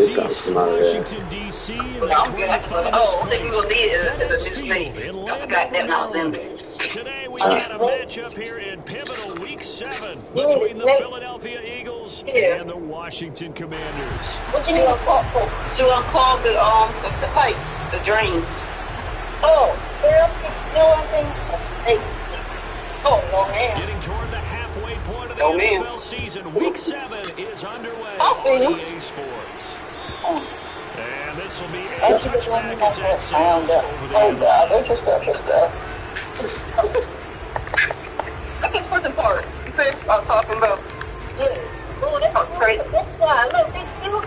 this out from out of there. Washington, D.C. And that's where you find this place. FedEx Field in Orlando. Today we got a matchup here in pivotal Week 7 between the Philadelphia Eagles and the Washington Commanders. What you to unclog the pipes, the drains. Oh, they're oh, no man. Getting toward the halfway point of the NFL season, Week 7 is underway on EA Sports. And this will be a touchback as that sails over the end. Oh, God, there's your stuff. That's the important part. You see, I'm talking about. Yeah. Oh, that's crazy. That's why I love big deal.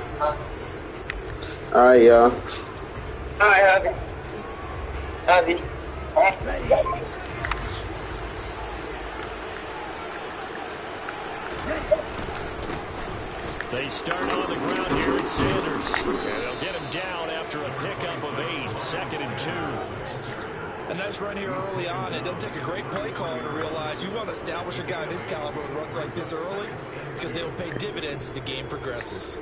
All right, y'all. All right, Abby. They start on the ground here at Sanders. And they'll get him down after a pickup of 8, 2nd and 2. A nice run here early on. It doesn't take a great play caller to realize you want to establish a guy of his caliber with runs like this early because they will pay dividends as the game progresses.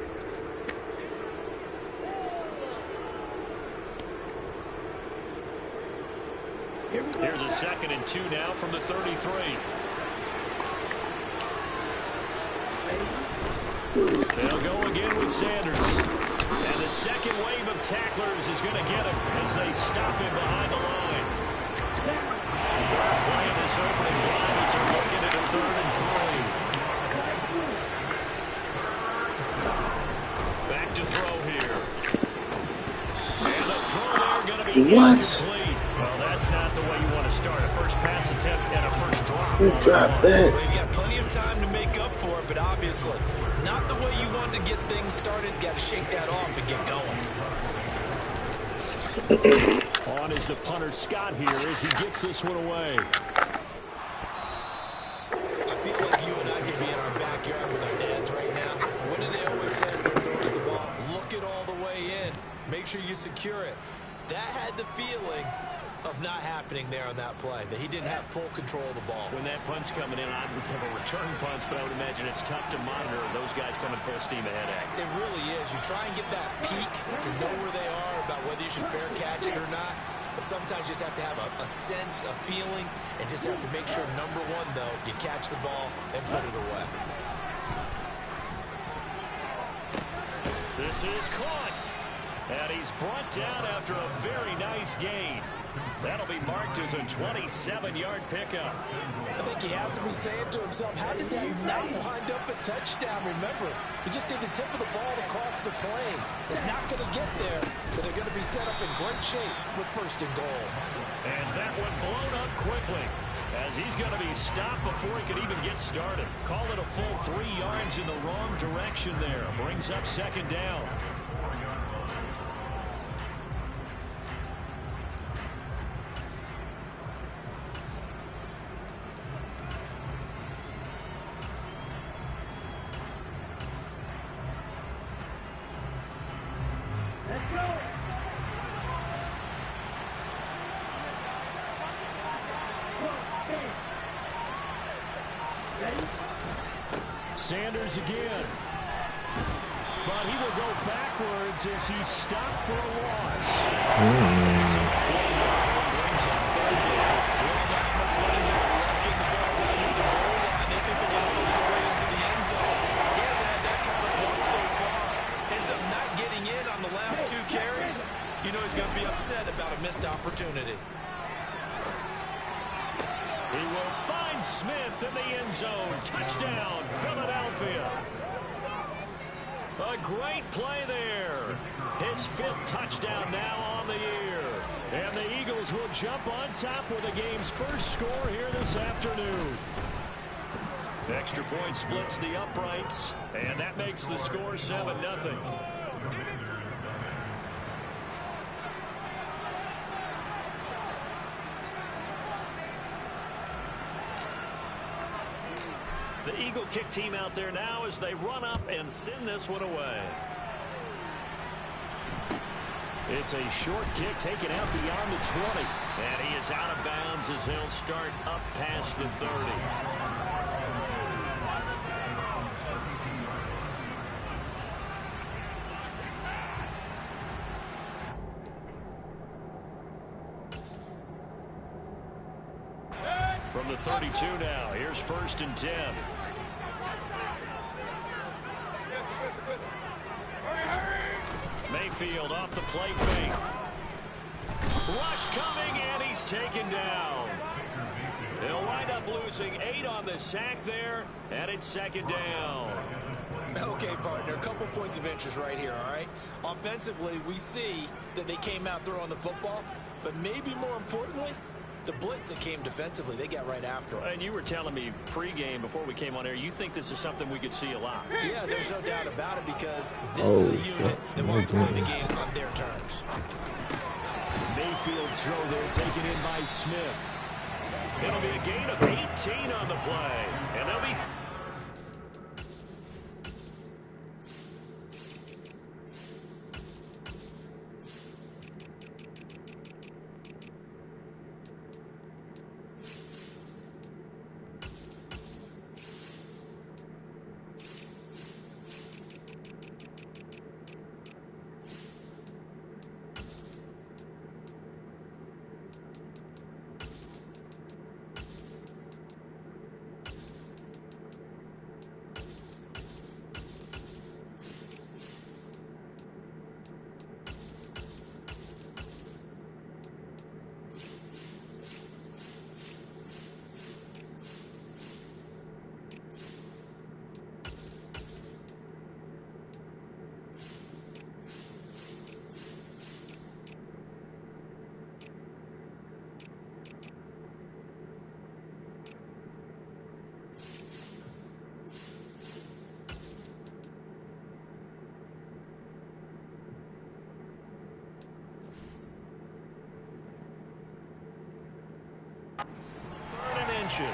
Here's a 2nd and 2 now from the 33. They'll go again with Sanders. And the second wave of tacklers is going to get him as they stop him behind the line. Third play in this opening drive as they're looking at a 3rd and 3. Back to throw here. And the throw there going to be incomplete. Well, that's not the way you want to start a first pass attempt and a first drop. Who dropped that? Well, you've got plenty of time to make up for it, but obviously not the way you want to get things started. Got to shake that off and get going. On is the punter Scott here as he gets this one away. I feel like you and I could be in our backyard with our dads right now. What do they always say when they throw us the ball? Look it all the way in. Make sure you secure it. That had the feeling of not happening there on that play, that he didn't have full control of the ball. When that punt's coming in, I would have a return punch, but I would imagine it's tough to monitor those guys coming full steam ahead at. It really is. You try and get that peek to know where they are, about whether you should fair catch it or not. But sometimes you just have to have a sense, a feeling, and just have to make sure, number one, though, you catch the ball and put it away. This is caught. And he's brought down after a very nice gain. That'll be marked as a 27-yard pickup. I think he has to be saying to himself, how did that not wind up a touchdown? Remember, you just need the tip of the ball to cross the plane. It's not going to get there, but they're going to be set up in great shape with 1st and goal. And that one blown up quickly as he's going to be stopped before he could even get started. Call it a full 3 yards in the wrong direction there. Brings up 2nd down. Sanders again. But he will go backwards as he's stopped for a loss. Ends up not getting in on the last 2 carries. You know he's going to be upset about a missed opportunity. He will find Smith in the end zone. Touchdown, Philadelphia. A great play there. His 5th touchdown now on the year. And the Eagles will jump on top with the game's first score here this afternoon. Extra point splits the uprights, and that makes the score 7-0. The Eagle kick team out there now as they run up and send this one away. It's a short kick taken out beyond the 20. And he is out of bounds as they'll start up past the 30. From the 32 now, here's 1st and 10. Mayfield off the play fake. Rush coming, and he's taken down. They'll wind up losing 8 on the sack there, and it's 2nd down. Okay, partner, a couple points of interest right here, all right? Offensively, we see that they came out throwing the football, but maybe more importantly, the blitz that came defensively, they got right after them. And you were telling me pregame before we came on air, you think this is something we could see a lot. Yeah, there's no doubt about it because this is a unit that wants to play the game on their terms. Mayfield's throw there taken in by Smith. It'll be a gain of 18 on the play, and they'll be... Inches.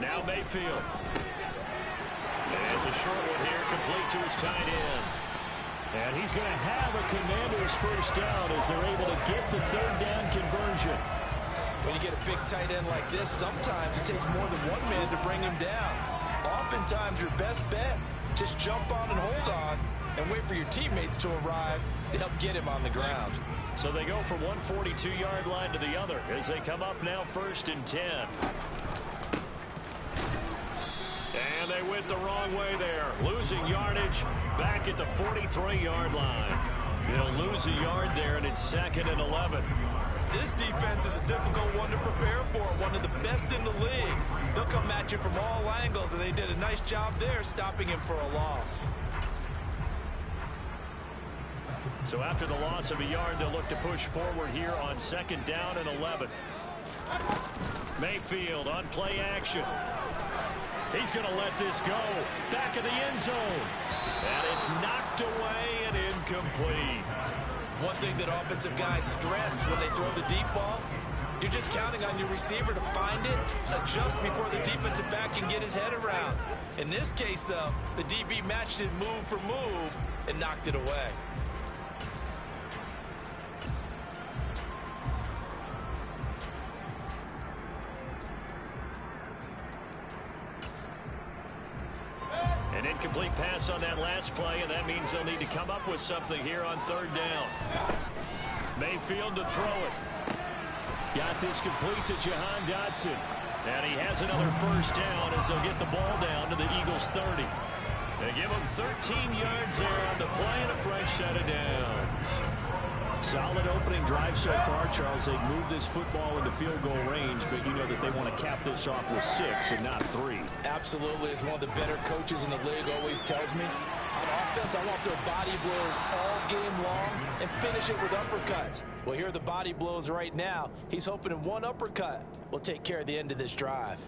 Now Mayfield. And it's a short one here, complete to his tight end. And he's going to have a Commanders first down as they're able to get the 3rd down conversion. When you get a big tight end like this, sometimes it takes more than one man to bring him down. Oftentimes your best bet, just jump on and hold on and wait for your teammates to arrive to help get him on the ground. So they go from one 42-yard line to the other as they come up now 1st and 10. And they went the wrong way there. Losing yardage back at the 43-yard line. They'll lose a yard there, and it's 2nd and 11. This defense is a difficult one to prepare for, one of the best in the league. They'll come at you from all angles, and they did a nice job there stopping him for a loss. So after the loss of a yard, they'll look to push forward here on 2nd down and 11. Mayfield on play action. He's going to let this go. Back of the end zone. And it's knocked away and incomplete. One thing that offensive guys stress when they throw the deep ball, you're just counting on your receiver to find it, adjust before the defensive back can get his head around. In this case, though, the DB matched it move for move and knocked it away. An incomplete pass on that last play, and that means they'll need to come up with something here on 3rd down. Mayfield to throw it. Got this complete to Jahan Dotson. And he has another first down as they'll get the ball down to the Eagles' 30. They give him 13 yards there on the play and a fresh set of downs. Solid opening drive so far, Charles. They've moved this football into field goal range, but you know that they want to cap this off with 6 and not 3. Absolutely. As one of the better coaches in the league always tells me, on offense, I want their body blows all game long and finish it with uppercuts. Well, here are the body blows right now. He's hoping in one uppercut will take care of the end of this drive.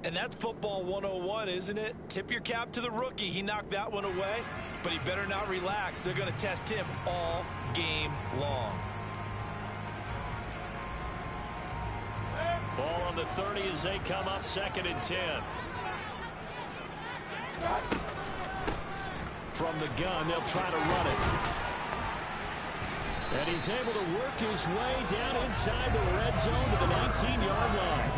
And that's football 101, isn't it? Tip your cap to the rookie. He knocked that one away, but he better not relax. They're going to test him all game long. Ball on the 30 as they come up 2nd and 10. from the gun. They'll try to run it. And he's able to work his way down inside the red zone to the 19-yard line.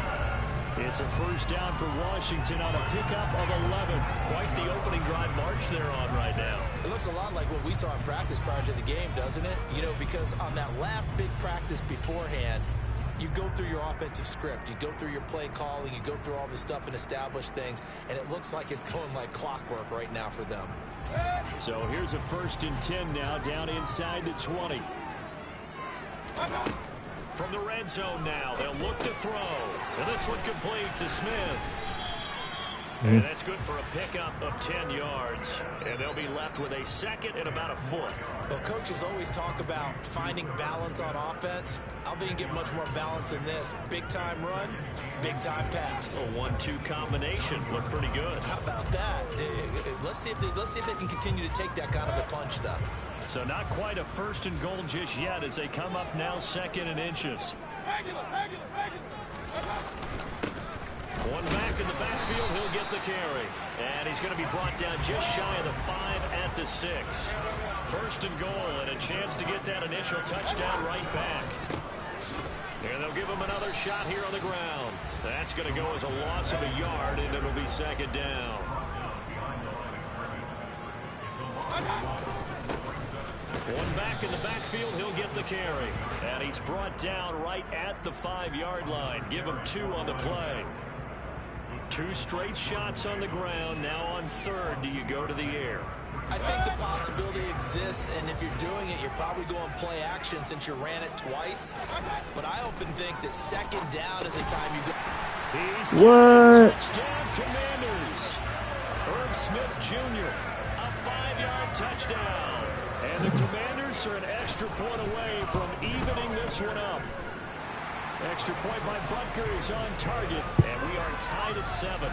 It's a first down for Washington on a pickup of 11. Quite the opening drive march they're on right now. It looks a lot like what we saw in practice prior to the game, doesn't it? You know, because on that last big practice beforehand, you go through your offensive script, you go through your play calling, you go through all the stuff and establish things, and it looks like it's going like clockwork right now for them. So here's a 1st and 10 now, down inside the 20. From the red zone now, they'll look to throw. And this one complete to Smith. And that's good for a pickup of 10 yards. And they'll be left with a second and about a foot. Well, coaches always talk about finding balance on offense. I think you get much more balance than this. Big-time run, big-time pass. A 1-2 combination looked pretty good. How about that? Let's see if they can continue to take that kind of a punch, though. So not quite a 1st and goal just yet as they come up now 2nd and inches. One back in the backfield, he'll get the carry. And he's going to be brought down just shy of the 5 at the 6. 1st and goal and a chance to get that initial touchdown right back. And they'll give him another shot here on the ground. That's going to go as a loss of a yard, and it'll be 2nd down. One back in the backfield, he'll get the carry. And he's brought down right at the 5-yard line. Give him 2 on the play. 2 straight shots on the ground. Now on 3rd, do you go to the air? I think the possibility exists, and if you're doing it, you're probably going play action since you ran it twice. But I often think that 2nd down is the time you go. He's got a touchdown, Commanders. Herb Smith Jr., a 5-yard touchdown. And the Commanders are an extra point away from evening this one up. Extra point by Butker is on target, and we are tied at 7.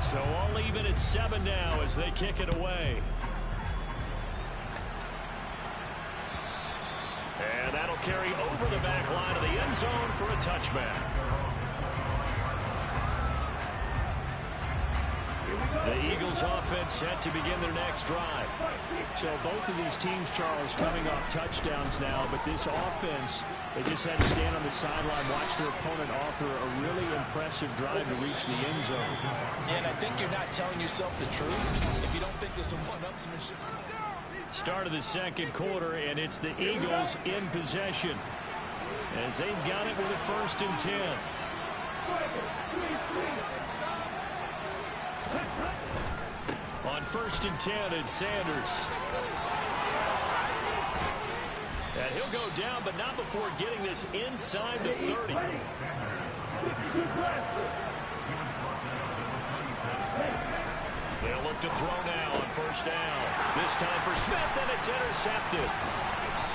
So all even at 7 now as they kick it away. And that'll carry over the back line of the end zone for a touchback. The Eagles offense set to begin their next drive. So both of these teams, Charles, coming off touchdowns now, but this offense, they just had to stand on the sideline, watch their opponent offer a really impressive drive to reach the end zone. Yeah, and I think you're not telling yourself the truth if you don't think there's some one-upsmanship. Start of the 2nd quarter, and it's the Eagles in possession as they've got it with a 1st and 10. On 1st and 10, it's Sanders. And he'll go down, but not before getting this inside the 30. They'll look to throw now on 1st down. This time for Smith, and it's intercepted.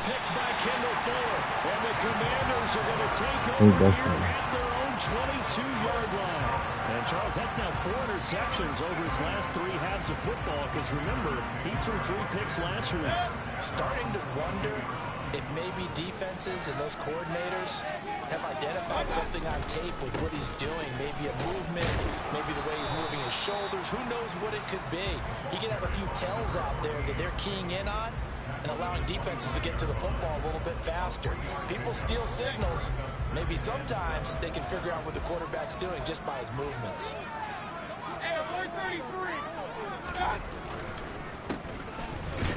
Picked by Kendall Fuller. And the Commanders are going to take over here at their own 22-yard line. And, Charles, that's now 4 interceptions over his last 3 halves of football, because, remember, he threw 3 picks last week. Starting to wonder if maybe defenses and those coordinators have identified something on tape with what he's doing. Maybe a movement, maybe the way he's moving his shoulders. Who knows what it could be? He could have a few tells out there that they're keying in on and allowing defenses to get to the football a little bit faster. People steal signals. Maybe sometimes they can figure out what the quarterback's doing just by his movements.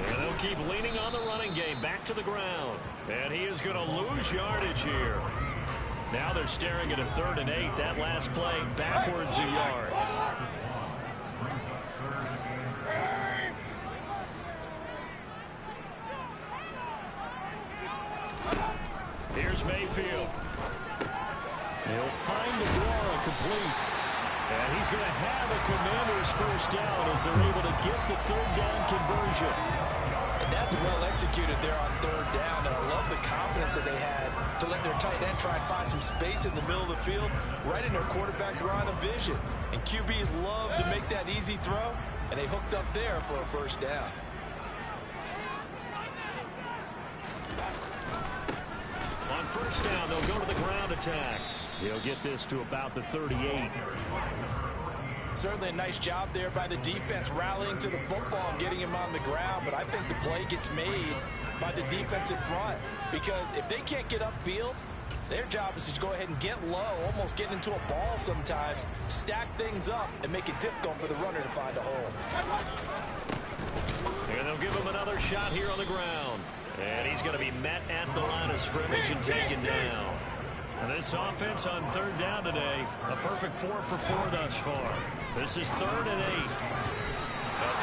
And they'll keep leaning on the running game back to the ground. And he is going to lose yardage here. Now they're staring at a 3rd and 8. That last play backwards a yard. Here's Mayfield. He'll find the draw complete. And he's going to have a Commanders 1st down as they're able to get the 3rd down conversion. And that's well executed there on 3rd down. And I love the confidence that they had to let their tight end try and find some space in the middle of the field, right in their quarterback's line of vision. And QBs love to make that easy throw, and they hooked up there for a 1st down. On 1st down, they'll go to the ground attack. He'll get this to about the 38. Certainly a nice job there by the defense rallying to the football and getting him on the ground, but I think the play gets made by the defensive front because if they can't get upfield, their job is to go ahead and get low, almost get into a ball sometimes, stack things up, and make it difficult for the runner to find a hole. And they'll give him another shot here on the ground. And he's going to be met at the line of scrimmage and taken down. And this offense on third down today, a perfect 4 for 4 thus far. This is 3rd and 8. A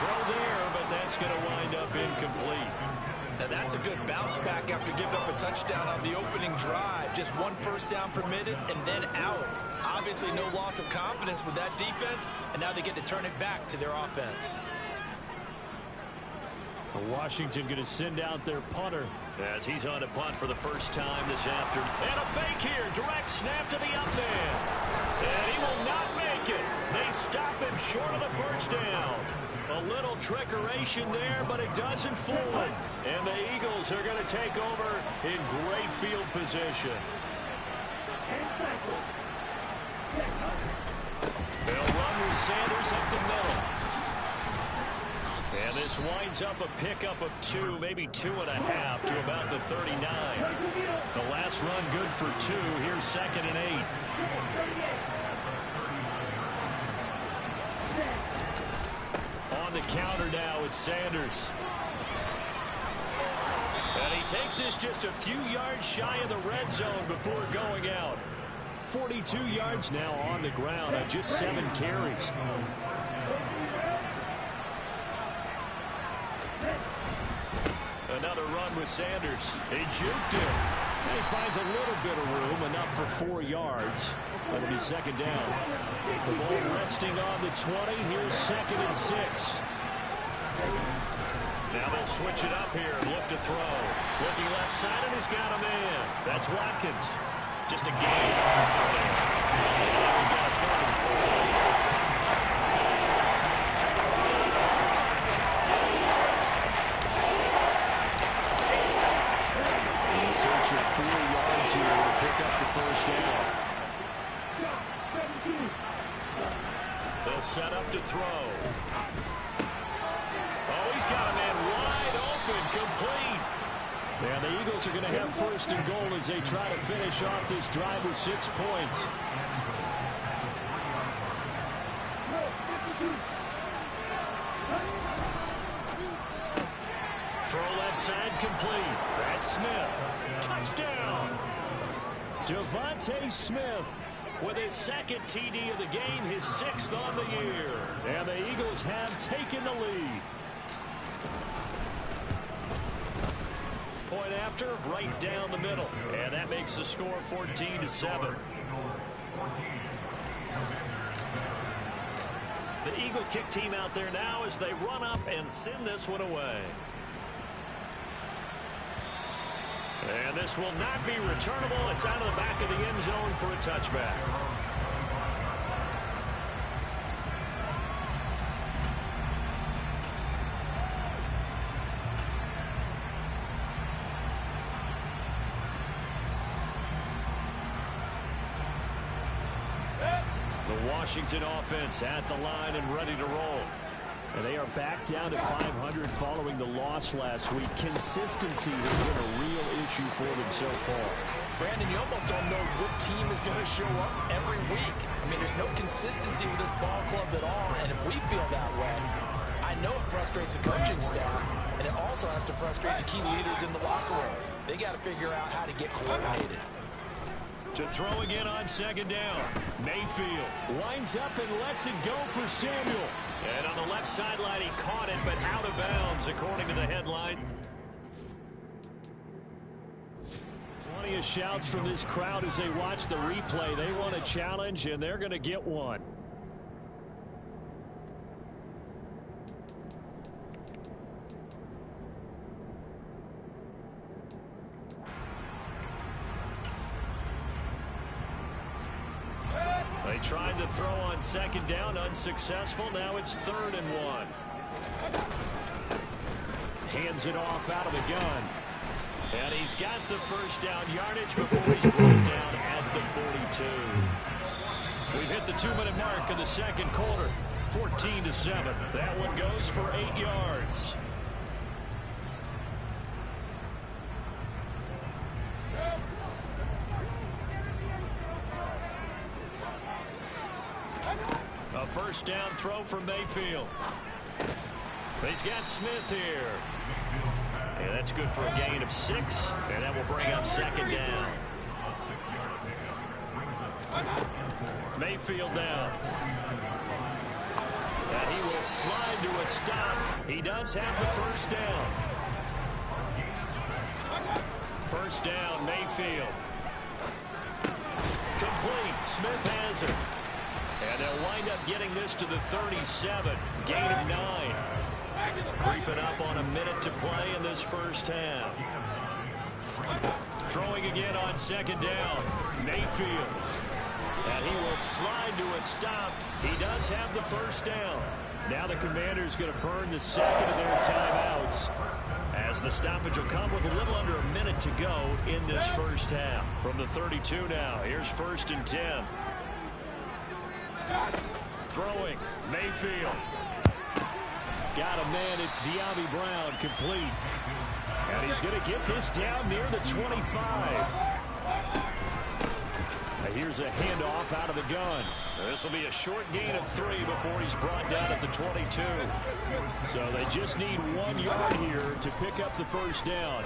throw there, but that's going to wind up incomplete. Now that's a good bounce back after giving up a touchdown on the opening drive. Just 1 first down permitted and then out. Obviously no loss of confidence with that defense, and now they get to turn it back to their offense. Washington going to send out their punter as he's on a punt for the first time this afternoon. And a fake here. Direct snap to the up man. And he will not make it. They stop him short of the first down. A little trickeration there, but it doesn't fool him. And the Eagles are going to take over in great field position. They'll run with Sanders up the middle. And this winds up a pickup of 2, maybe 2.5 to about the 39. The last run good for 2. Here's 2nd and 8. On the counter now, it's Sanders. And he takes this just a few yards shy of the red zone before going out. 42 yards now on the ground on just 7 carries. Another run with Sanders. He juked him. And he finds a little bit of room, enough for 4 yards. That'll be 2nd down. The ball resting on the 20. Here's 2nd and 6. Now they'll switch it up here and look to throw. Looking left side, and he's got a man. That's Watkins. Just a game. We've got a 3rd and 4. Search of 4 yards here to pick up the first down. They'll set up to throw. Oh, he's got a man wide open, complete. And the Eagles are going to have 1st and goal as they try to finish off this drive with 6 points. Throw left side complete. That's Smith. Touchdown! Devontae Smith with his 2nd TD of the game, his 6th on the year. And the Eagles have taken the lead. Point after, right down the middle. And that makes the score 14-7. The Eagle kick team out there now as they run up and send this one away. And this will not be returnable. It's out of the back of the end zone for a touchback. The Washington offense at the line and ready to roll. And they are back down to 500 following the loss last week. Consistency has been a real issue for them so far. Brandon, you almost don't know what team is going to show up every week. I mean, there's no consistency with this ball club at all, and if we feel that way, I know it frustrates the coaching staff, and it also has to frustrate the key leaders in the locker room. They got to figure out how to get coordinated. To throw again on 2nd down. Mayfield winds up and lets it go for Samuel. And on the left sideline, he caught it, but out of bounds, according to the headline. Plenty of shouts from this crowd as they watch the replay. They want a challenge, and they're going to get one. They tried to throw on 2nd down, unsuccessful. Now it's 3rd and 1. Hands it off out of the gun. And he's got the first down yardage before he's brought down at the 42. We've hit the 2-minute mark in the second quarter. 14-7. That one goes for 8 yards. A first down throw for Mayfield. He's got Smith here. And that's good for a gain of 6. And that will bring up second down. Mayfield down. And he will slide to a stop. He does have the first down. First down, Mayfield. Complete. Smith has it. And they'll wind up getting this to the 37. Gain of 9. Creeping up on a minute to play in this first half. Throwing again on second down. Mayfield. And he will slide to a stop. He does have the first down. Now the Commanders going to burn the second of their timeouts, as the stoppage will come with a little under a minute to go in this first half. From the 32 now, here's 1st and 10. Throwing, Mayfield. Got a man, it's De'Ami Brown, complete. And he's going to get this down near the 25. Here's a handoff out of the gun. This will be a short gain of 3 before he's brought down at the 22. So they just need 1 yard here to pick up the first down.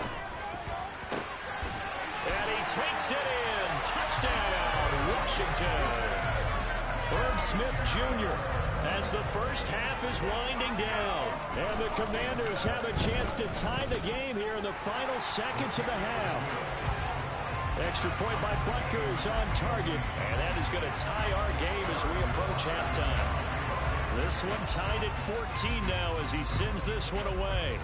And he takes it in. Touchdown, Washington. Herb Smith Jr. as the first half is winding down. And the Commanders have a chance to tie the game here in the final seconds of the half. Extra point by Butker's on target. And that is going to tie our game as we approach halftime. This one tied at 14 now as he sends this one away.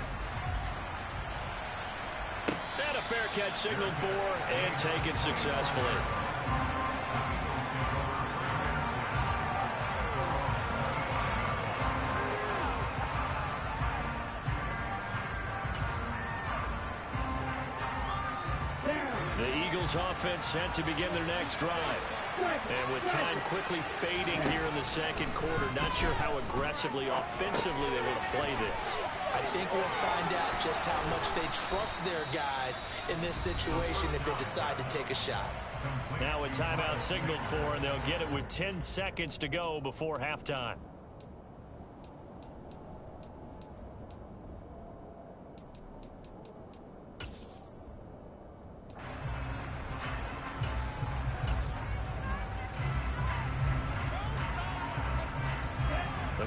And a fair catch signaled for and taken successfully. Offense set to begin their next drive. And with time quickly fading here in the second quarter, not sure how aggressively, offensively they want to play this. I think we'll find out just how much they trust their guys in this situation if they decide to take a shot. Now a timeout signaled for, and they'll get it with 10 seconds to go before halftime.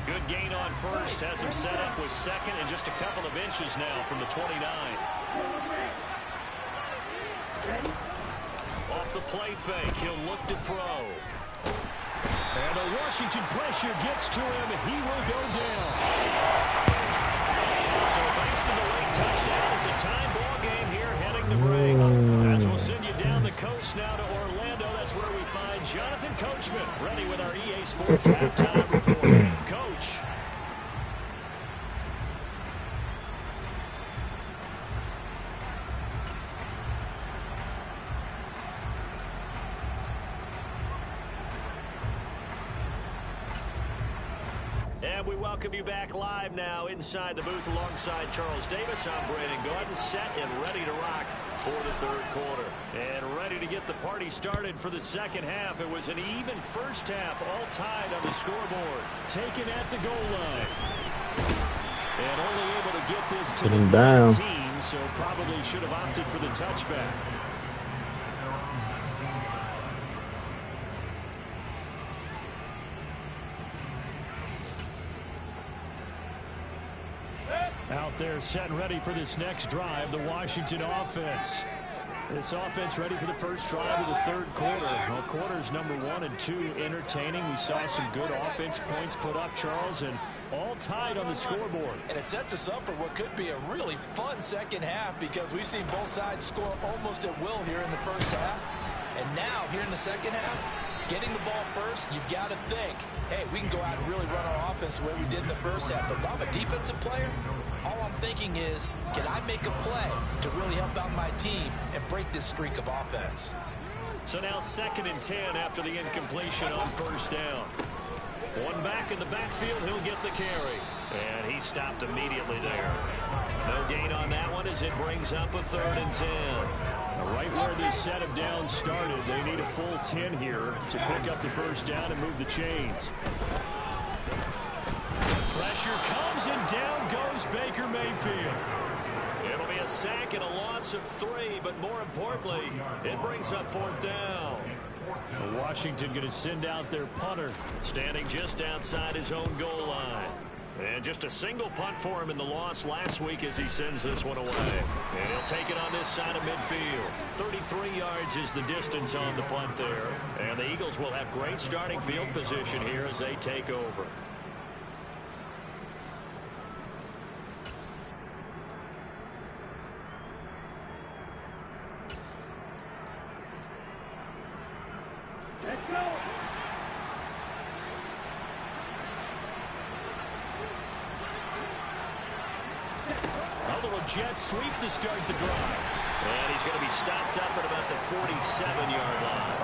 Good gain on first, has him set up with second and just a couple of inches now from the 29. Off the play fake, he'll look to throw. And the Washington pressure gets to him, he will go down. So thanks to the late touchdown, it's a tie ball game here heading to break. As we'll send you down the coast now to Orlando, that's where we find Jonathan Coachman, ready with our EA Sports halftime report. Coach. And we welcome you back live now inside the booth alongside Charles Davis. I'm Brandon Gordon, set and ready to rock for the third quarter. And ready to get the party started for the second half. It was an even first half, all tied on the scoreboard. Taken at the goal line. And only able to get this to the 19, so probably should have opted for the touchback. Out there set and ready for this next drive, the Washington offense. This offense ready for the first drive of the third quarter. Well, quarters number 1 and 2 entertaining. We saw some good offense points put up, Charles, and all tied on the scoreboard. And it sets us up for what could be a really fun second half because we've seen both sides score almost at will here in the first half. And now, here in the second half, getting the ball first, you've got to think, hey, we can go out and really run our offense the way we did in the first half. But if I'm a defensive player, all I'm thinking is, can I make a play to really help out my team and break this streak of offense? So now 2nd and 10 after the incompletion on 1st down. One back in the backfield, he'll get the carry. And he stopped immediately there. No gain on that one as it brings up a 3rd and 10. Right where this set of downs started, they need a full 10 here to pick up the 1st down and move the chains. Pressure comes and down goes Baker Mayfield. It'll be a sack and a loss of 3, but more importantly, it brings up 4th down. Washington going to send out their punter, standing just outside his own goal line. And just a single punt for him in the loss last week as he sends this one away. And he'll take it on this side of midfield. 33 yards is the distance on the punt there. And the Eagles will have great starting field position here as they take over. Jet sweep to start the drive. And he's going to be stopped up at about the 47-yard line.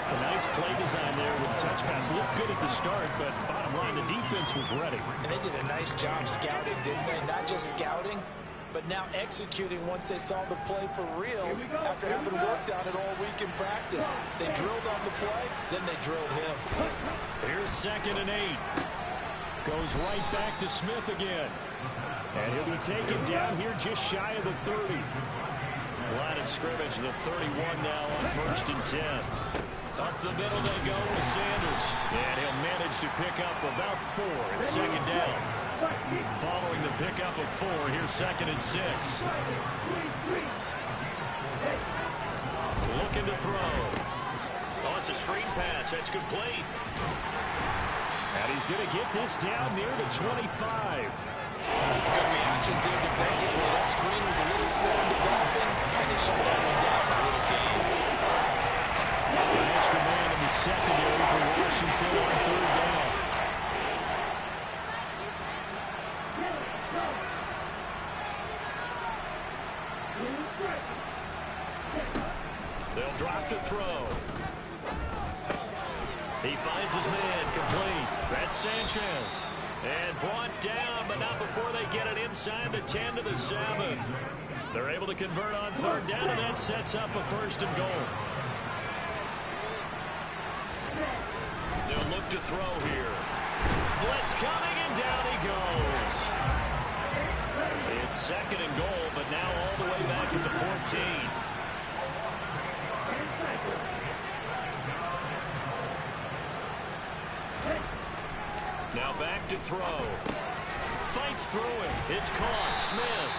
A nice play design there with the touch pass. Looked good at the start, but bottom line, the defense was ready. And they did a nice job scouting, didn't they? Not just scouting, but now executing once they saw the play for real after having worked on it all week in practice. They drilled on the play, then they drilled him. Here's 2nd and 8. Goes right back to Smith again. And he'll be taken down here just shy of the 30. Line of scrimmage, the 31 now on 1st and 10. Up the middle they go with Sanders. And he'll manage to pick up about 4 at 2nd down. Following the pickup of 4, here's 2nd and 6. Looking to throw. Oh, it's a screen pass. That's complete. And he's going to get this down near the 25. Good reactions there defensively. That screen was a little slow in developing, and they shut that one down a little game. An extra man in the secondary for Washington on 3rd down. They'll drop to throw. He finds his man complete. That's Sanchez. And brought down, but not before they get it inside the 10 to the 7. They're able to convert on 3rd down, and that sets up a 1st and goal. They'll look to throw here. Blitz coming, and down he goes. It's 2nd and goal, but now all the way back at the 14. Now back to throw. Fights through it. It's caught. Smith.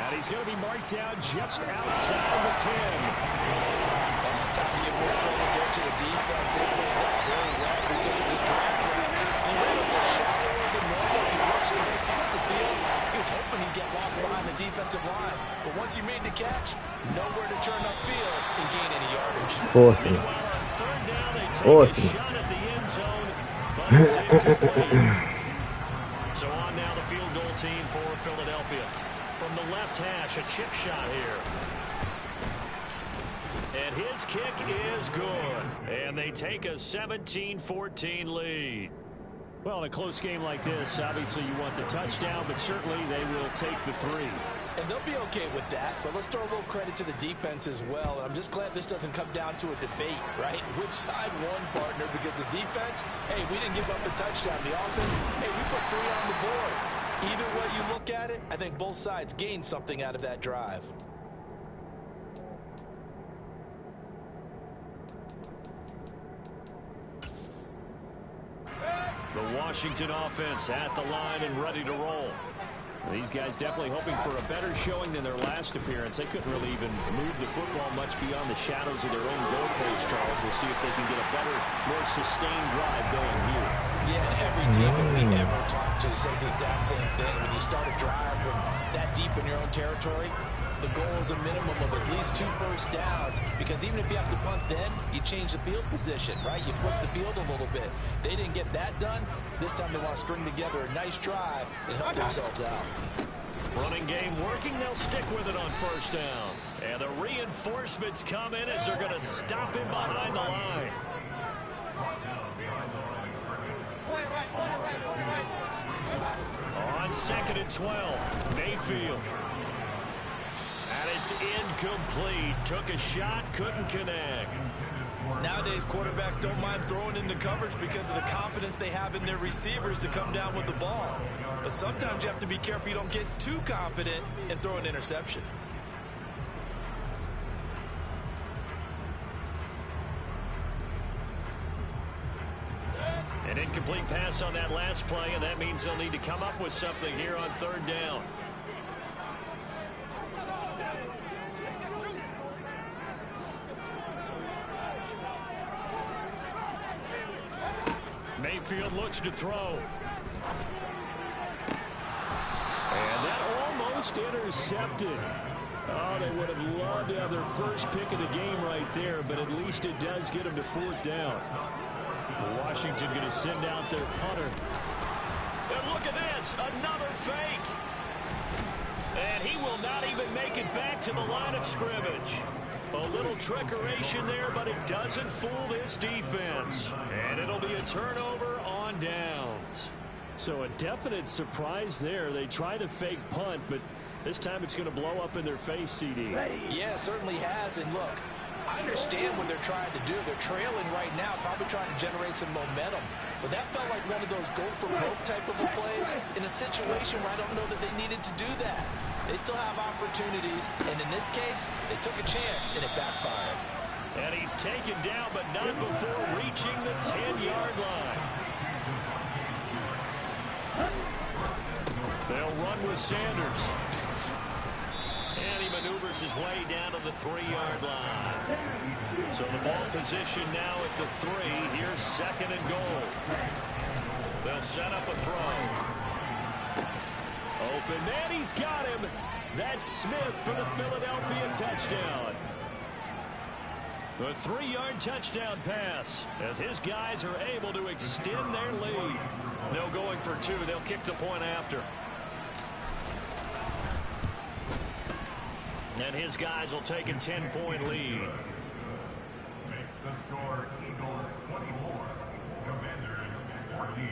And he's going to be marked down just outside the 10. It's time to give more credit there to the defense. They played that very well because of the draft route. He ran a little shallower than normal as he rushed straight across the field. He was hoping he'd get lost behind the defensive line. But once he made the catch, nowhere to turn upfield and gain any yardage. Meanwhile, on 3rd down, they take a shot at the end zone. So on now the field goal team for Philadelphia. From the left hash, a chip shot here. And his kick is good. And they take a 17-14 lead. Well, in a close game like this, obviously you want the touchdown, but certainly they will take the 3. And they'll be okay with that, but let's throw a little credit to the defense as well. And I'm just glad this doesn't come down to a debate, right? Which side won, partner? Because the defense, hey, we didn't give up a touchdown. The offense, hey, we put 3 on the board. Either way you look at it, I think both sides gained something out of that drive. The Washington offense at the line and ready to roll. These guys definitely hoping for a better showing than their last appearance. They couldn't really even move the football much beyond the shadows of their own goalpost, Charles. We'll see if they can get a better, more sustained drive going here. Yeah, and every team that we ever talk to says the exact same thing. When you start a drive from that deep in your own territory, the goal is a minimum of at least 2 first downs, because even if you have to punt then, you change the field position, right? You flip the field a little bit. They didn't get that done. This time they want to string together a nice drive and help themselves out. Running game working. They'll stick with it on first down. And the reinforcements come in as they're going to stop him behind the line. On 2nd and 12, Mayfield. And it's incomplete. Took a shot, couldn't connect. Nowadays, quarterbacks don't mind throwing into coverage because of the confidence they have in their receivers to come down with the ball. But sometimes you have to be careful you don't get too confident and throw an interception. An incomplete pass on that last play, and that means they'll need to come up with something here on 3rd down. Mayfield looks to throw. And that almost intercepted. Oh, they would have loved to have their first pick of the game right there, but at least it does get them to 4th down. Washington going to send out their punter. And look at this, another fake. And he will not even make it back to the line of scrimmage. A little trickeration there, but it doesn't fool this defense. And it'll be a turnover on downs. So a definite surprise there. They try the fake punt, but this time it's going to blow up in their face, CD. Yeah, it certainly has. And look, I understand what they're trying to do. They're trailing right now, probably trying to generate some momentum. But that felt like one of those go-for-broke type of plays in a situation where I don't know that they needed to do that. They still have opportunities, and in this case, they took a chance, and it backfired. And he's taken down, but not before reaching the 10-yard line. They'll run with Sanders. And he maneuvers his way down to the 3-yard line. So the ball position now at the 3. Here's 2nd and goal. They'll set up a throw. Open man, he's got him. That's Smith for the Philadelphia touchdown. A 3-yard touchdown pass as his guys are able to extend their lead. No going for 2. They'll kick the point after. And his guys will take a 10-point lead. Makes the score Eagles 24, Commanders 14.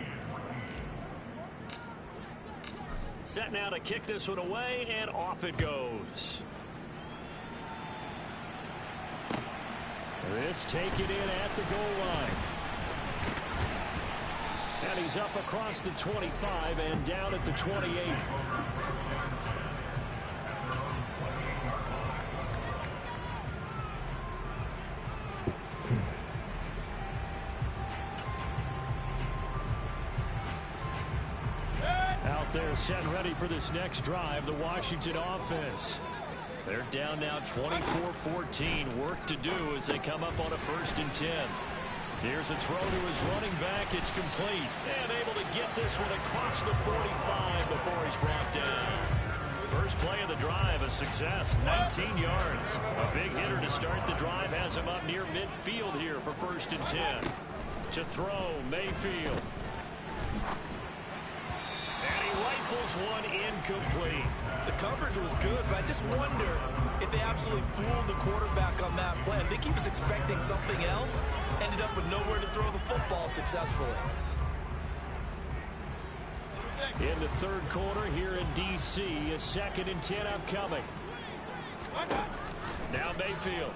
Set now to kick this one away, and off it goes. This taken in at the goal line. And he's up across the 25 and down at the 28. Out there set and ready for this next drive, the Washington offense. They're down now 24-14. Work to do as they come up on a 1st and 10. Here's a throw to his running back. It's complete. And able to get this one across the 45 before he's brought down. First play of the drive, a success, 19 yards. A big hitter to start the drive has him up near midfield here for 1st and 10. To throw, Mayfield. And he rifles one incomplete. The coverage was good, but I just wonder if they absolutely fooled the quarterback on that play. I think he was expecting something else, ended up with nowhere to throw the football successfully. In the 3rd quarter here in D.C., a 2nd and 10 upcoming. Now Mayfield.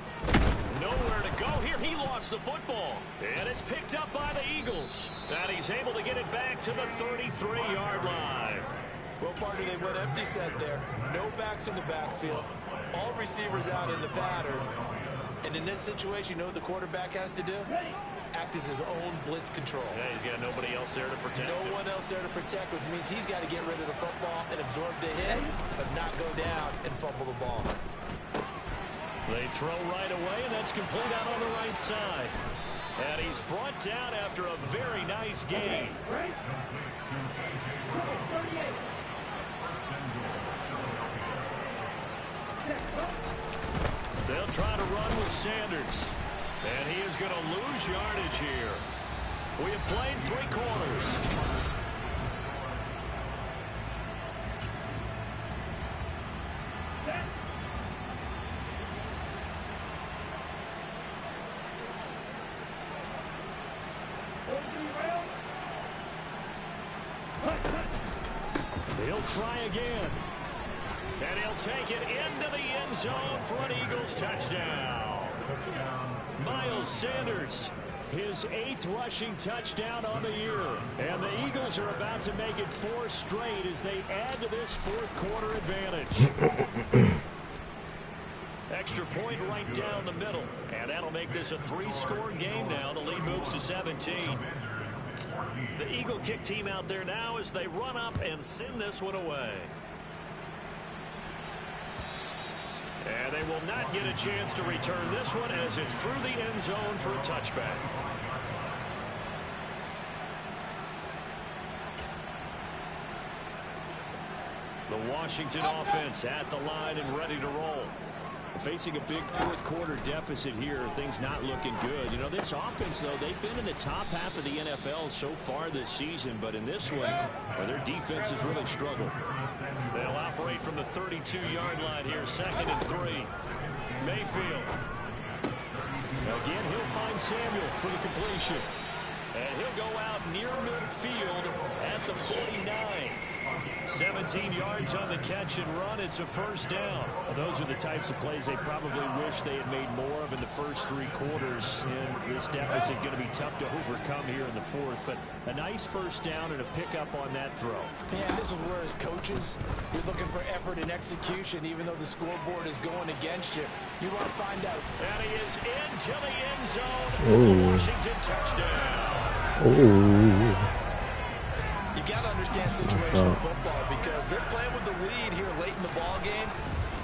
Nowhere to go here. He lost the football. And it's picked up by the Eagles. And he's able to get it back to the 33-yard line. Well, partner, they went empty set there. No backs in the backfield. All receivers out in the pattern. And in this situation, you know what the quarterback has to do? Act as his own blitz control. Yeah, he's got nobody else there to protect No him. one else there to protect, which means he's got to get rid of the football and absorb the hit, but not go down and fumble the ball. They throw right away, and that's complete out on the right side. And he's brought down after a very nice gain. They'll try to run with Sanders. And he is going to lose yardage here. We have played 3 quarters. He'll try again. And he'll take it into the end zone for an Eagles touchdown. Miles Sanders, his 8th rushing touchdown on the year. And the Eagles are about to make it 4 straight as they add to this fourth quarter advantage. Extra point right down the middle. And that'll make this a 3-score game now. The lead moves to 17. The Eagle kick team out there now as they run up and send this one away. And they will not get a chance to return this one as it's through the end zone for a touchback. The Washington offense at the line and ready to roll. Facing a big fourth quarter deficit here, things not looking good. You know, this offense, though, they've been in the top half of the NFL so far this season, but in this one, well, their defense has really struggled. They'll operate from the 32-yard line here, 2nd and 3. Mayfield. Again, he'll find Samuel for the completion. And he'll go out near midfield at the 49. 17 yards on the catch and run. It's a first down. Well, those are the types of plays they probably wish they had made more of in the first 3 quarters. And this deficit going to be tough to overcome here in the fourth. But a nice first down and a pickup on that throw. Yeah, this is where as coaches, you're looking for effort and execution, even though the scoreboard is going against you. You want to find out. And he is into the end zone for the Washington touchdown. You got to understand situational football because they're playing with the lead here late in the ball game.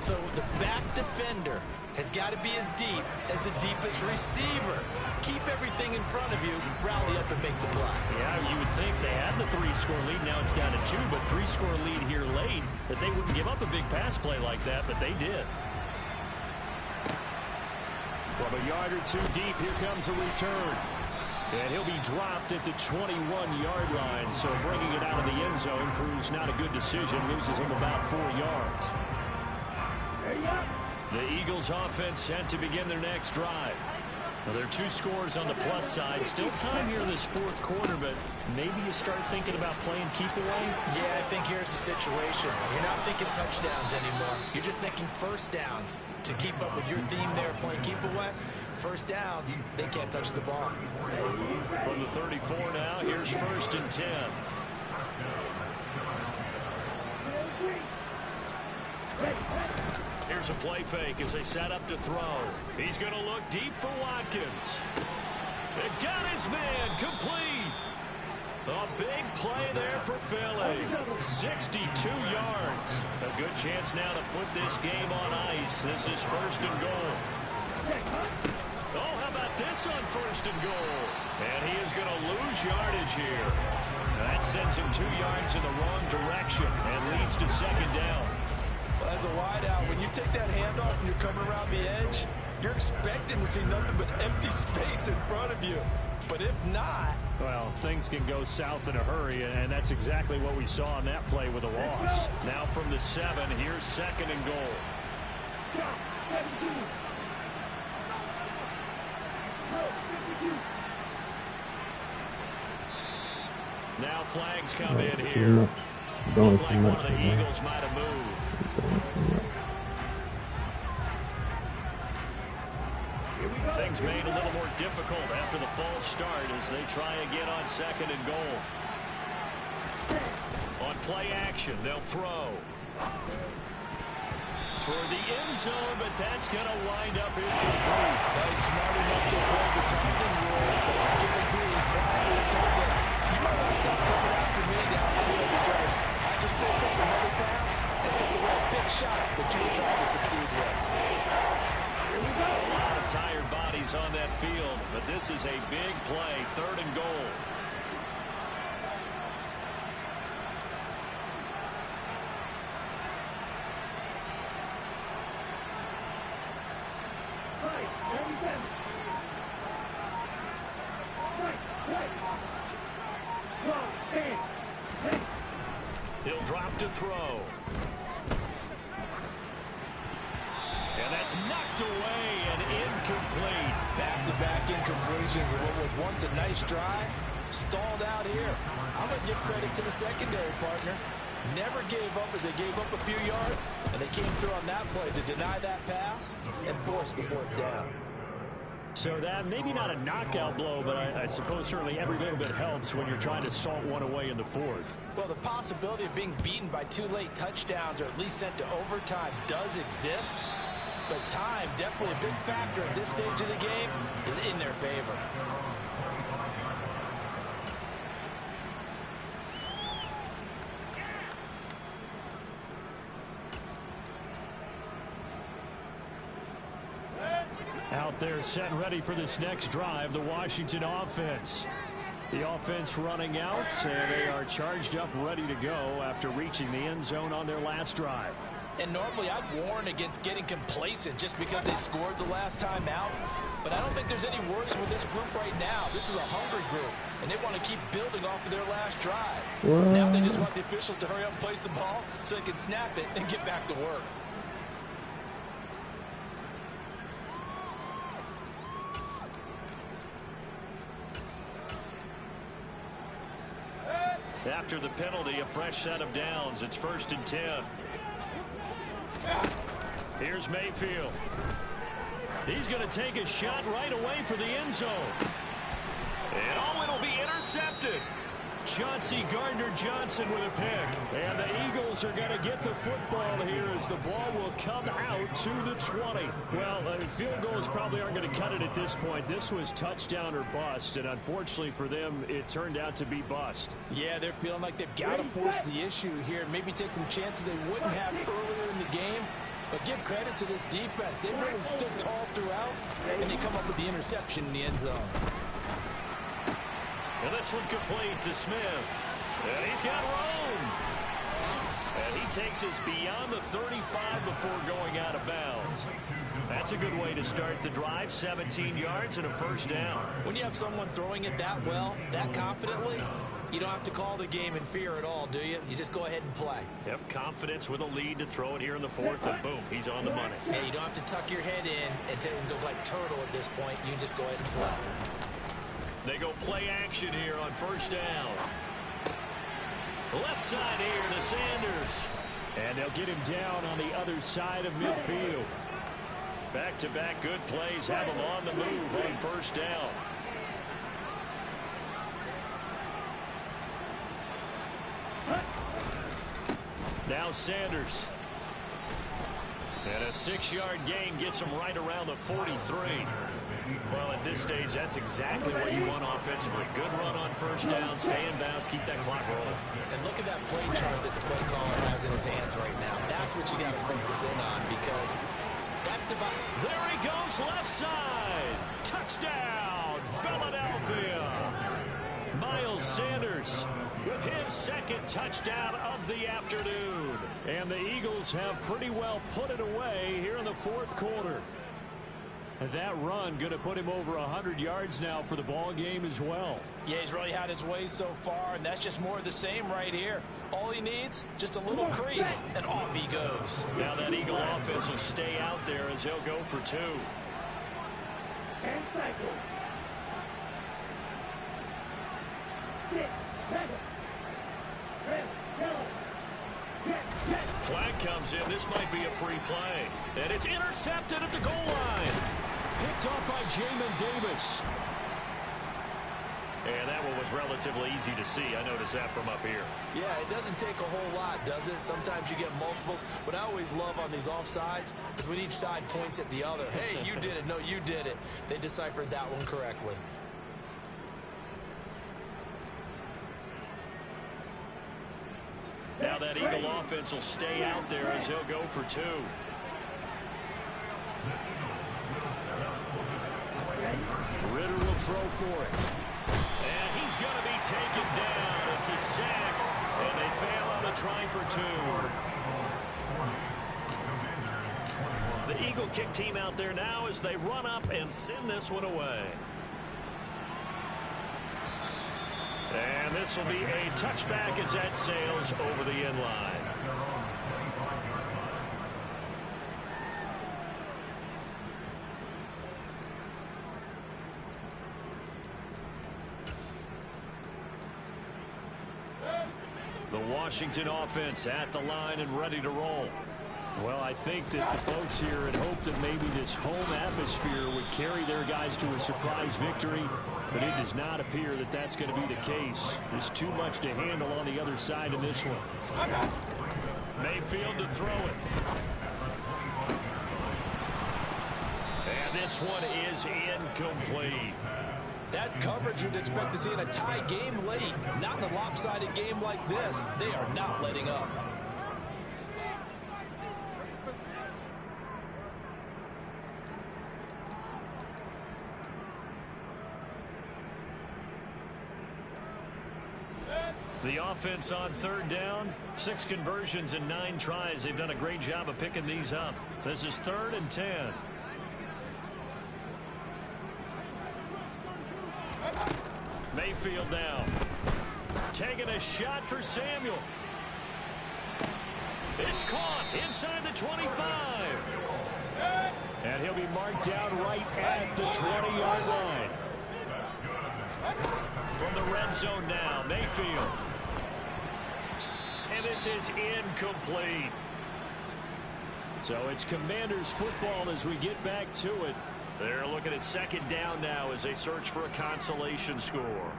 So the back defender has got to be as deep as the deepest receiver. Keep everything in front of you, rally up and make the play. Yeah, you would think they had the 3-score lead. Now it's down to 2, but 3-score lead here late, that they wouldn't give up a big pass play like that, but they did. From a yard or 2 deep, here comes a return. And he'll be dropped at the 21-yard line, so bringing it out of the end zone proves not a good decision, loses him about 4 yards. The Eagles offense set to begin their next drive. Well, there are 2 scores on the plus side. Still time here in this fourth quarter, but maybe you start thinking about playing keep away? Yeah, I think here's the situation. You're not thinking touchdowns anymore. You're just thinking first downs. To keep up with your theme there, playing keep away, first downs, they can't touch the ball. From the 34 now, here's 1st and 10. Here's a play fake as they set up to throw. He's going to look deep for Watkins. It got his man complete. A big play there for Philly. 62 yards. A good chance now to put this game on ice. This is 1st and goal. Oh, how about this on 1st and goal? And he is going to lose yardage here. That sends him 2 yards in the wrong direction and leads to 2nd down. Well, as a wideout, when you take that handoff and you're coming around the edge, you're expecting to see nothing but empty space in front of you. But if not... Well, things can go south in a hurry, and that's exactly what we saw on that play with a loss. Now from the 7, here's 2nd and goal. Now flags come in here. Looked like one of the Eagles might have moved. Things made a little more difficult after the false start as they try again on 2nd and goal. On play action, they'll throw. Toward the end zone, but that's going to wind up incomplete. He's smart enough to avoid the taunting rule, but I guarantee you, Brian has told them, you might want to stop coming after me downfield because I just picked up another pass and took away a big shot that you were trying to succeed with. Here we go. A lot of tired bodies on that field, but this is a big play, 3rd and goal. He'll drop to throw. And that's knocked away and incomplete. Back-to-back incompletions of what was once a nice drive, stalled out here. I'm going to give credit to the secondary partner. never gave up as they gave up a few yards, and they came through on that play to deny that pass and force the 4th down. So that maybe not a knockout blow, but I suppose certainly every little bit helps when you're trying to salt one away in the 4th. Well, the possibility of being beaten by 2 late touchdowns or at least sent to overtime does exist, but time, definitely a big factor at this stage of the game, is in their favor. Out there set and ready for this next drive, the Washington offense. The offense running out, and they are charged up, ready to go after reaching the end zone on their last drive. And normally I'd warn against getting complacent just because they scored the last time out. But I don't think there's any worries with this group right now. This is a hungry group, and they want to keep building off of their last drive. Now they just want the officials to hurry up and place the ball so they can snap it and get back to work. After the penalty, a fresh set of downs. It's 1st and 10. Here's Mayfield. He's going to take a shot right away for the end zone. And it'll be intercepted. Chauncey Gardner-Johnson with a pick. And the Eagles are going to get the football here as the ball will come out to the 20. Well, field goals probably aren't going to cut it at this point. This was touchdown or bust, and unfortunately for them, it turned out to be bust. Yeah, they're feeling like they've got to force the issue here. Maybe take some chances they wouldn't have earlier in the game. But give credit to this defense. They really stood tall throughout, and they come up with the interception in the end zone. And this one complete to Smith. And he's got room. And he takes us beyond the 35 before going out of bounds. That's a good way to start the drive. 17 yards and a 1st down. When you have someone throwing it that well, that confidently, you don't have to call the game in fear at all, do you? You just go ahead and play. Yep, confidence with a lead to throw it here in the 4th, and boom, he's on the money. Hey, you don't have to tuck your head in and go like turtle at this point. You can just go ahead and play. They go play action here on 1st down. Left side here to Sanders. And they'll get him down on the other side of midfield. Back-to-back good plays have him on the move on 1st down. Now Sanders. And a 6-yard gain gets him right around the 43. Well, at this stage, that's exactly what you want offensively. Good run on 1st down, stay in bounds, keep that clock rolling. And look at that play chart that the play caller has in his hands right now. That's what you got to focus in on, because that's the... There he goes, left side. Touchdown, Philadelphia. Miles Sanders with his 2nd touchdown of the afternoon. And the Eagles have pretty well put it away here in the 4th quarter. And that run going to put him over 100 yards now for the ball game as well. Yeah, he's really had his way so far, and that's just more of the same right here. All he needs, just a little crease, and off he goes. Now that Eagle offense will stay out there as he'll go for 2. Flag comes in. This might be a free play. And it's intercepted at the goal line. Picked off by Jamin Davis. And that one was relatively easy to see. I noticed that from up here. Yeah, it doesn't take a whole lot, does it? Sometimes you get multiples. What I always love on these offsides is when each side points at the other. Hey, you did it. No, you did it. They deciphered that one correctly. Now that Eagle offense will stay out there as he'll go for 2. Ritter will throw for it. And he's going to be taken down. It's a sack. And they fail on the try for 2. The Eagle kick team out there now as they run up and send this one away. And this will be a touchback as that sails over the end line. The Washington offense at the line and ready to roll. Well, I think that the folks here had hoped that maybe this home atmosphere would carry their guys to a surprise victory, but it does not appear that that's going to be the case. There's too much to handle on the other side in this one. Mayfield to throw it. And this one is incomplete. That's coverage you'd expect to see in a tie game late. Not in a lopsided game like this. They are not letting up. The offense on third down, 6 conversions and 9 tries. They've done a great job of picking these up. This is 3rd and 10. Mayfield now. Taking a shot for Samuel. It's caught inside the 25. And he'll be marked down right at the 20-yard line. From the red zone now, Mayfield. And this is incomplete. So it's Commanders football as we get back to it. They're looking at 2nd down now as they search for a consolation score.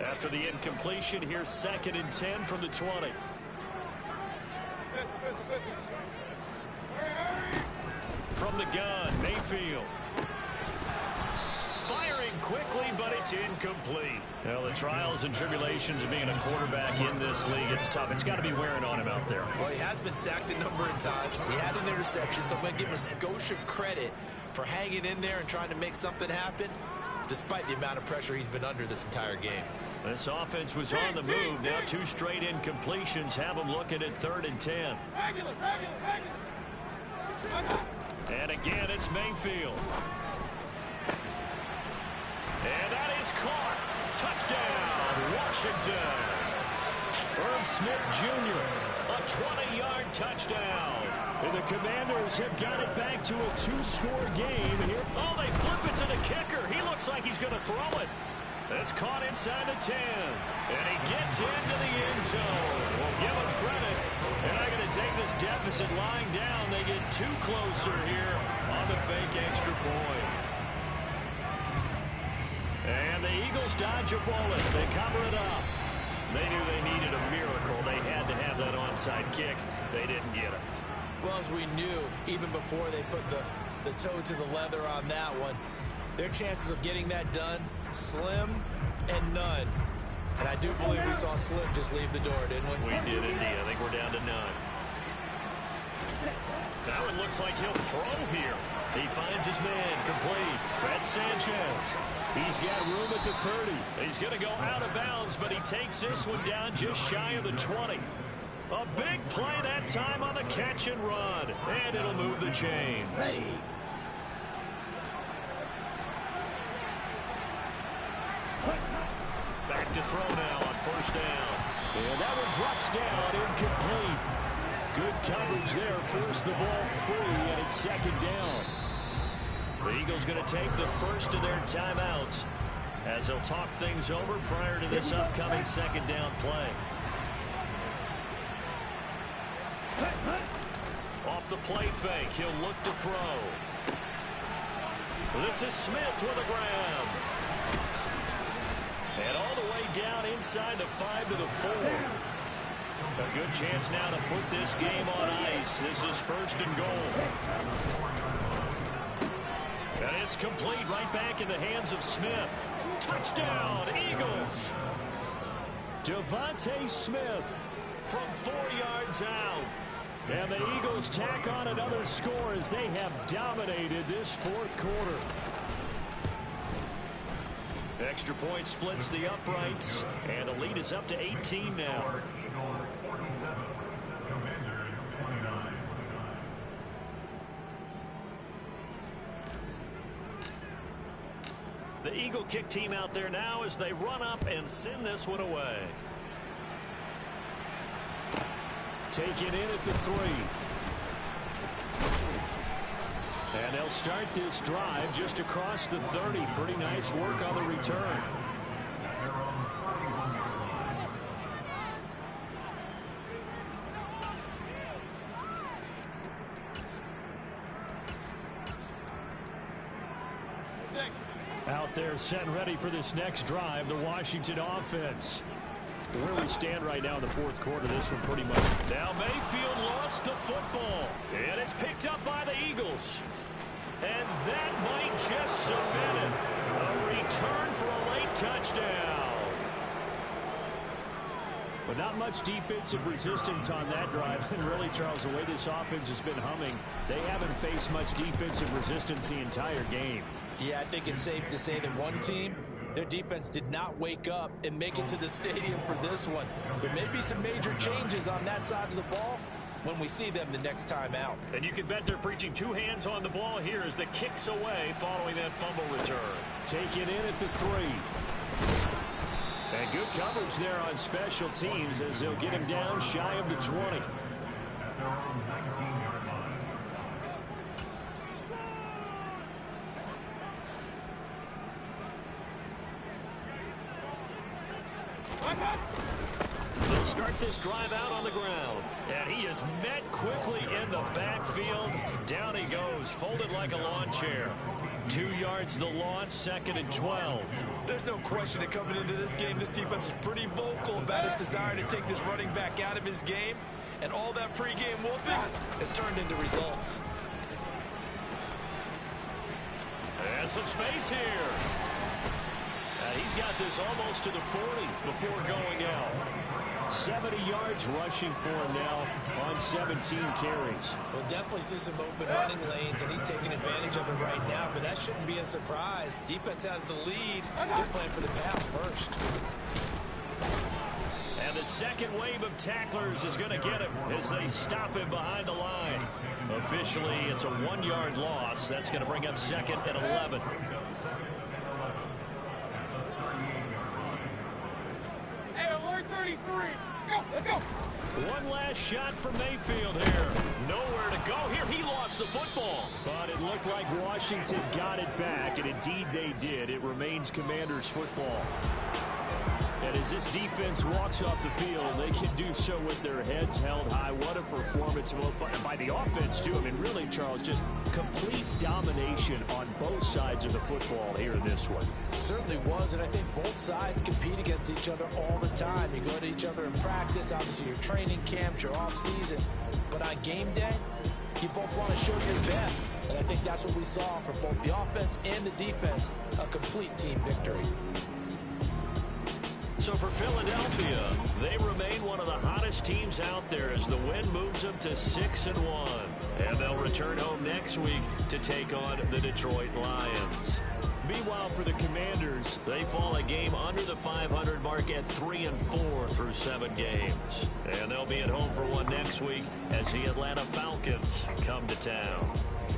After the incompletion, here's 2nd and 10 from the 20. From the gun, Mayfield. Firing quickly, but it's incomplete. Well, the trials and tribulations of being a quarterback in this league, it's tough. It's got to be wearing on him out there. Well, he has been sacked a number of times. He had an interception, so I'm going to give him a skosh of credit for hanging in there and trying to make something happen, despite the amount of pressure he's been under this entire game. This offense was on the move. Now 2 straight incompletions have them looking at 3rd and 10. And again, it's Mayfield. And that is caught. Touchdown, Washington. Irv Smith Jr., a 20-yard touchdown. And the Commanders have got it back to a 2-score game here. Oh, they flip it to the kicker. He looks like he's going to throw it. That's caught inside the 10. And he gets into the end zone. We'll give him credit. They're not going to take this deficit lying down. They get 2 closer here on the fake extra point. And the Eagles dodge a bullet. They cover it up. They knew they needed a miracle. They had to have that onside kick. They didn't get it. Well, as we knew, even before they put the toe to the leather on that one, their chances of getting that done, slim and none. And I do believe we saw Slim just leave the door, didn't we? We did indeed. I think we're down to none. Now it looks like he'll throw here. He finds his man complete. That's Sanchez. He's got room at the 30. He's going to go out of bounds, but he takes this one down just shy of the 20. A big play that time on the catch and run. And it'll move the chains. Back to throw now on 1st down. And that one drops down, incomplete. Good coverage there, forced the ball free, and it's 2nd down. The Eagles going to take the first of their timeouts as they'll talk things over prior to this upcoming 2nd down play. Off the play fake, he'll look to throw. This is Smith with a grab. And all the way down inside the 5 to the 4. A good chance now to put this game on ice. This is 1st and goal. And it's complete right back in the hands of Smith. Touchdown, Eagles. Devontae Smith from 4 yards out. And the Eagles tack on another score as they have dominated this 4th quarter. Extra point splits the uprights, and the lead is up to 18 now. The Eagle kick team out there now as they run up and send this one away. Taken in at the 3. And they'll start this drive just across the 30. Pretty nice work on the return. Out there set and ready for this next drive, the Washington offense. Where we stand right now in the fourth quarter, this one pretty much. Now Mayfield lost the football, and it's picked up by the Eagles. And that might just cement it. A return for a late touchdown. But not much defensive resistance on that drive. And really, Charles, the way this offense has been humming, they haven't faced much defensive resistance the entire game. Yeah, I think it's safe to say that one team, their defense did not wake up and make it to the stadium for this one. There may be some major changes on that side of the ball when we see them the next time out. And you can bet they're preaching two hands on the ball here as the kick's away following that fumble return. Take it in at the 3. And good coverage there on special teams as they'll get him down shy of the 20. They'll start this drive out on the ground. And he is met quickly in the backfield. Down he goes, folded like a lawn chair. 2 yards the loss, 2nd and 12. There's no question that coming into this game, this defense is pretty vocal about its desire to take this running back out of his game. And all that pregame whooping has turned into results. And some space here. He's got this almost to the 40 before going out. 70 yards rushing for him now on 17 carries. We'll definitely see some open running lanes, and he's taking advantage of it right now, but that shouldn't be a surprise. Defense has the lead. They're playing for the pass first. And the second wave of tacklers is going to get him as they stop him behind the line. Officially, it's a 1-yard loss. That's going to bring up 2nd and 11. Let's go. One last shot from Mayfield here. Nowhere to go here. He lost the football. But it looked like Washington got it back, and indeed they did. It remains Commanders football. And as this defense walks off the field, they can do so with their heads held high. What a performance by the offense, too. I mean, really, Charles, just complete domination on both sides of the football here in this one. Certainly was, and I think both sides compete against each other all the time. You go to each other in practice, obviously your training camps, your off-season. But on game day, you both want to show your best. And I think that's what we saw from both the offense and the defense, a complete team victory. So for Philadelphia, they remain one of the hottest teams out there as the win moves them to 6-1. And they'll return home next week to take on the Detroit Lions. Meanwhile, for the Commanders, they fall a game under the 500 mark at 3-4 through 7 games. And they'll be at home for one next week as the Atlanta Falcons come to town.